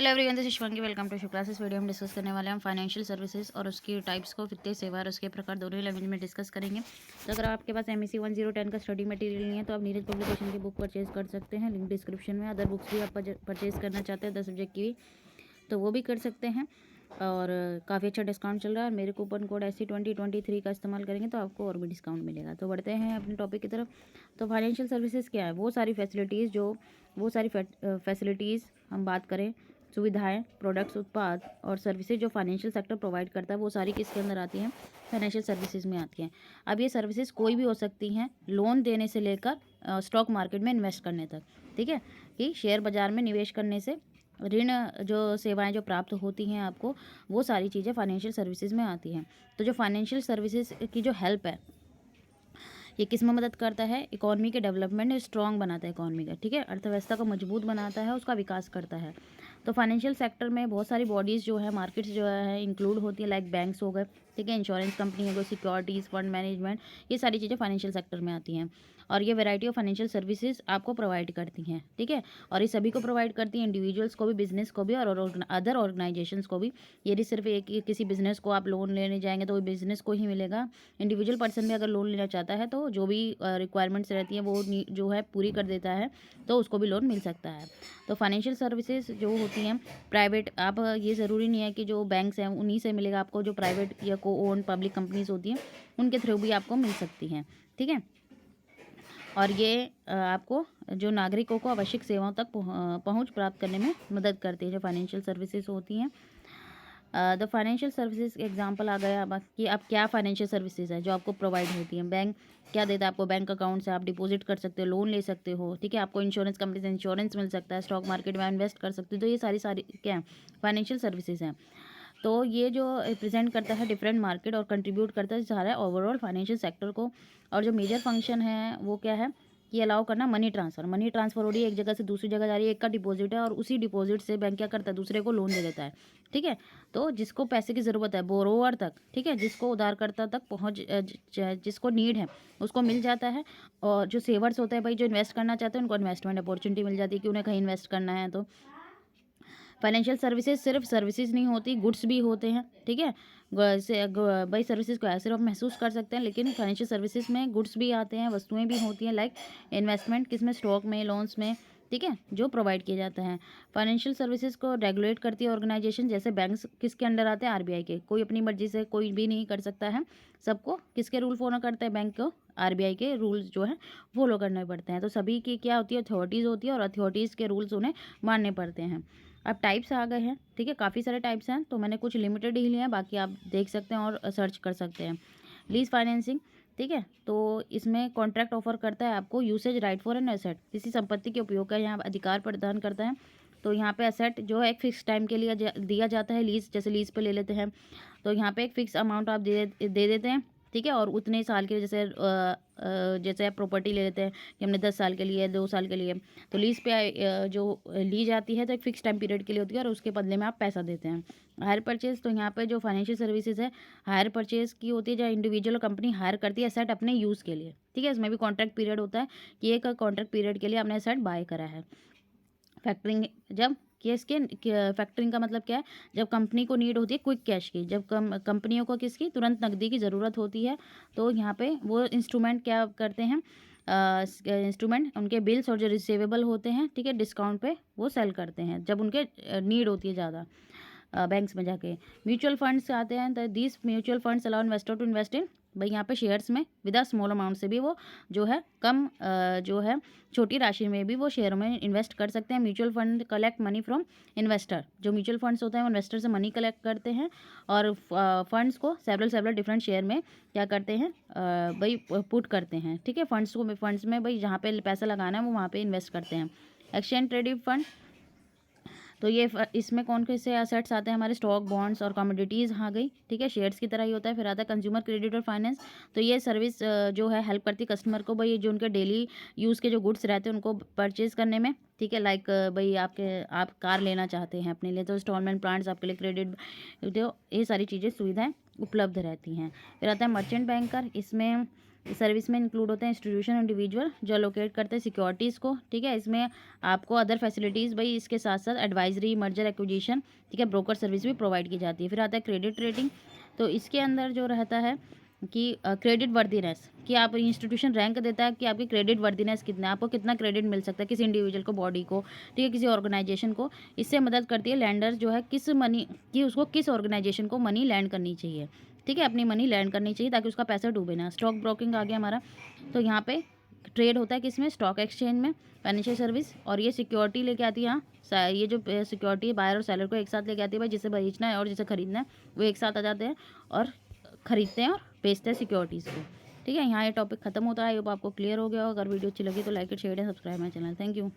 Hello everyone, this is Shivangi. Welcome to Shiv classes. Video हम discuss करने वाले हैं फाइनेंशियल सर्विसेज और उसकी टाइप्स को, वित्तीय सेवा और उसके प्रकार दोनों ही लैंग्वेज में डिस्कस करेंगे। तो अगर आपके पास MSc 1010 का स्टडी मटेरियल नहीं है तो आप नीरज पब्लिकेशन की बुक परचेज कर सकते हैं, लिंक डिस्क्रिप्शन में। अदर बुक्स भी आप परचेज करना चाहते हैं 10 सब्जेक्ट की भी, तो वो भी कर सकते हैं। और काफ़ी अच्छा डिस्काउंट चल रहा है और मेरे कूपन कोड SC2023 का इस्तेमाल करेंगे तो आपको और भी डिस्काउंट मिलेगा। तो बढ़ते हैं अपने टॉपिक की तरफ। तो फाइनेंशियल सर्विसेज क्या है? वो सारी फैसिलिटीज़ हम बात करें, सुविधाएं, प्रोडक्ट्स, उत्पाद और सर्विसेज जो फाइनेंशियल सेक्टर प्रोवाइड करता है, वो सारी किसके अंदर आती हैं? फाइनेंशियल सर्विसेज में आती हैं। अब ये सर्विसेज कोई भी हो सकती हैं, लोन देने से लेकर स्टॉक मार्केट में इन्वेस्ट करने तक। ठीक है, कि शेयर बाजार में निवेश करने से ऋण, जो सेवाएं जो प्राप्त होती हैं आपको, वो सारी चीज़ें फाइनेंशियल सर्विसेज में आती हैं। तो जो फाइनेंशियल सर्विसेज की जो हेल्प है, ये किस में मदद करता है? इकोनॉमी के डेवलपमेंट स्ट्रॉन्ग बनाता है इकोनॉमी का। ठीक है, अर्थव्यवस्था को मजबूत बनाता है, उसका विकास करता है। तो फाइनेंशियल सेक्टर में बहुत सारी बॉडीज़ जो है, मार्केट्स जो है इंक्लूड होती है, लाइक बैंक्स हो गए, ठीक है, इंश्योरेंस कंपनी हो गई, सिक्योरिटीज़, फंड मैनेजमेंट, ये सारी चीज़ें फाइनेंशियल सेक्टर में आती हैं। और ये वैरायटी ऑफ फाइनेंशियल सर्विसेज आपको प्रोवाइड करती हैं। ठीक है, और ये सभी को प्रोवाइड करती हैं, इंडिविजुअल्स को भी, बिजनेस को भी, और अदर ऑर्गेनाइजेशंस को भी। ये नहीं सिर्फ एक किसी बिजनेस को आप लोन लेने जाएंगे तो वो बिजनेस को ही मिलेगा। इंडिविजुअल पर्सन भी अगर लोन लेना चाहता है तो जो भी रिक्वायरमेंट्स रहती हैं वो जो है पूरी कर देता है, तो उसको भी लोन मिल सकता है। तो फाइनेंशियल सर्विसेज जो होती हैं प्राइवेट, आप ये ज़रूरी नहीं है कि जो बैंक्स हैं उन्हीं से मिलेगा आपको, जो प्राइवेट या को ओन पब्लिक कंपनीज होती हैं उनके थ्रू भी आपको मिल सकती हैं। ठीक है, और ये आपको जो नागरिकों को आवश्यक सेवाओं तक पहुंच प्राप्त करने में मदद करती है, जो फाइनेंशियल सर्विसेज होती हैं। द फाइनेंशियल सर्विसेज एग्जांपल आ गया अब कि अब क्या फाइनेंशियल सर्विसेज है जो आपको प्रोवाइड होती हैं। बैंक क्या देता है आपको? बैंक अकाउंट से आप डिपॉजिट कर सकते हो, लोन ले सकते हो। ठीक है, आपको इंश्योरेंस कंपनी से इंश्योरेंस मिल सकता है, स्टॉक मार्केट में इन्वेस्ट कर सकते हो। तो ये सारी सारी क्या है? फाइनेंशियल सर्विसेज हैं। तो ये जो रिप्रेजेंट करता है डिफरेंट मार्केट और कंट्रीब्यूट करता है सारा ओवरऑल फाइनेंशियल सेक्टर को। और जो मेजर फंक्शन है वो क्या है? कि अलाउ करना मनी ट्रांसफ़र हो रही है, एक जगह से दूसरी जगह जा रही है, एक का डिपॉजिट है और उसी डिपॉजिट से बैंक क्या करता है? दूसरे को लोन दे देता है। ठीक है, तो जिसको पैसे की ज़रूरत है, बोरोवर तक, ठीक है, जिसको उधारकर्ता तक जिसको नीड है उसको मिल जाता है। और जो सेवर्स होते हैं भाई, जो इन्वेस्ट करना चाहते हैं, उनको इन्वेस्टमेंट अपॉर्चुनिटी मिल जाती है कि उन्हें कहीं इन्वेस्ट करना है। तो फाइनेंशियल सर्विसेज सिर्फ सर्विसेज नहीं होती, गुड्स भी होते हैं। ठीक है, भाई सर्विसेज को ऐसे आप महसूस कर सकते हैं, लेकिन फाइनेंशियल सर्विसेज में गुड्स भी आते हैं, वस्तुएं भी होती हैं, लाइक इन्वेस्टमेंट किसमें? स्टॉक में, लोन्स में। ठीक है, जो प्रोवाइड किए जाते हैं। फाइनेंशियल सर्विसेज को रेगुलेट करती है ऑर्गेनाइजेशन, जैसे बैंक्स किसके अंडर आते हैं? RBI के। कोई अपनी मर्जी से कोई भी नहीं कर सकता है, सबको किसके रूल फॉलो करते हैं? बैंक को RBI के रूल्स जो है फॉलो करने पड़ते हैं। तो सभी की क्या होती है? अथॉरिटीज़ होती है और अथॉरिटीज़ के रूल्स उन्हें मानने पड़ते हैं। अब टाइप्स आ गए हैं। ठीक है, काफ़ी सारे टाइप्स हैं, तो मैंने कुछ लिमिटेड ही लिए हैं, बाकी आप देख सकते हैं और सर्च कर सकते हैं। लीज फाइनेंसिंग, ठीक है, तो इसमें कॉन्ट्रैक्ट ऑफर करता है आपको usage right for an asset, किसी संपत्ति के उपयोग का यहाँ अधिकार प्रदान करता है। तो यहाँ पे एसेट जो है एक फिक्स टाइम के लिए दिया जाता है, लीज, जैसे लीज पे ले लेते हैं तो यहाँ पे एक फिक्स अमाउंट आप दे देते हैं। ठीक है, और उतने साल के लिए, जैसे आप प्रॉपर्टी ले लेते हैं कि हमने 10 साल के लिए, 2 साल के लिए, तो लीज पे जो ली जाती है तो एक फिक्स टाइम पीरियड के लिए होती है और उसके बदले में आप पैसा देते हैं। हायर परचेज, तो यहाँ पे जो फाइनेंशियल सर्विसेज है हायर परचेज की होती है, जहाँ इंडिविजुअल कंपनी हायर करती है एसेट अपने यूज़ के लिए। ठीक है, इसमें भी कॉन्ट्रैक्ट पीरियड होता है कि एक कॉन्ट्रैक्ट पीरियड के लिए आपने एसेट बाय करा है। फैक्टरिंग, जब इसके फैक्टरिंग का मतलब क्या है? जब कंपनी को नीड होती है क्विक कैश की, जब कंपनियों को किसकी? तुरंत नकदी की ज़रूरत होती है, तो यहाँ पे वो इंस्ट्रूमेंट क्या करते हैं? इंस्ट्रूमेंट उनके बिल्स और जो रिसीवेबल होते हैं, ठीक है, डिस्काउंट पे वो सेल करते हैं जब उनके नीड होती है ज़्यादा। बैंक्स में जाके म्यूचुअल फंड्स आते हैं, तो this mutual funds allow investor to invest in, भाई यहाँ पे शेयर्स में विद अ स्मॉल अमाउंट से भी वो जो है कम जो है छोटी राशि में भी वो शेयरों में इन्वेस्ट कर सकते हैं। Mutual fund collect money from investor, जो म्यूचुअल फंड्स होते हैं वो इन्वेस्टर से मनी कलेक्ट करते हैं और फंड्स को सेवरल डिफरेंट शेयर में क्या करते हैं? भाई पुट करते हैं। ठीक है, फंड्स में भाई जहाँ पे पैसा लगाना है वो वहाँ पे इन्वेस्ट करते हैं। एक्सचेंज ट्रेडेड फंड, तो ये इसमें कौन कौन से असेट्स आते हैं हमारे? स्टॉक, बॉन्ड्स और कमोडिटीज़ आ गई। ठीक है, शेयर्स की तरह ही होता है। फिर आता है कंज्यूमर क्रेडिट और फाइनेंस, तो ये सर्विस जो है हेल्प करती है कस्टमर को, भाई जो उनके डेली यूज़ के जो गुड्स रहते हैं उनको परचेज करने में। ठीक है, लाइक भाई आप कार लेना चाहते हैं अपने लिए, तो इंस्टॉलमेंट प्लान्स आपके लिए, क्रेडिट, तो ये सारी चीज़ें सुविधाएँ उपलब्ध रहती हैं। फिर आता है मर्चेंट बैंकर, इसमें इस सर्विस में इंक्लूड होते हैं इंस्टीट्यूशन इंडिविजुअल जो अलोकेट करते हैं सिक्योरिटीज़ को, ठीक है। इसमें आपको अदर फैसिलिटीज़ भाई इसके साथ साथ एडवाइजरी, मर्जर एक्विजिशन, ठीक है, ब्रोकर सर्विस भी प्रोवाइड की जाती है। फिर आता है क्रेडिट रेटिंग। तो इसके अंदर जो रहता है कि क्रेडिट वर्दीनेस, कि आप इंस्टीट्यूशन रैंक देता है कि आपकी क्रेडिट वर्दीनेस कितना है, आपको कितना क्रेडिट मिल सकता है किसी इंडिविजुअल को, बॉडी को, ठीक है, किसी ऑर्गेनाइजेशन को। इससे मदद करती है लैंडर जो है किस मनी कि उसको किस ऑर्गेनाइजेशन को मनी लैंड करनी चाहिए, ठीक है, अपनी मनी लैंड करनी चाहिए ताकि उसका पैसा डूबे ना। स्टॉक ब्रोकिंग आ गया हमारा। तो यहाँ पे ट्रेड होता है किसमें, स्टॉक एक्सचेंज में, फाइनेंशियल सर्विस। और ये सिक्योरिटी लेके आती है यहाँ, ये जो सिक्योरिटी है बायर और सेलर को एक साथ लेके आती है भाई, जिसे बेचना है और जिसे खरीदना है वो एक साथ आ जाते हैं और खरीदते हैं और बेचते हैं सिक्योरिटीज़ को, ठीक है। यहाँ ये टॉपिक खत्म होता है। आई होप आपको क्लियर हो गया हो। अगर वीडियो अच्छी लगी तो like share and subscribe my channel. Thank you.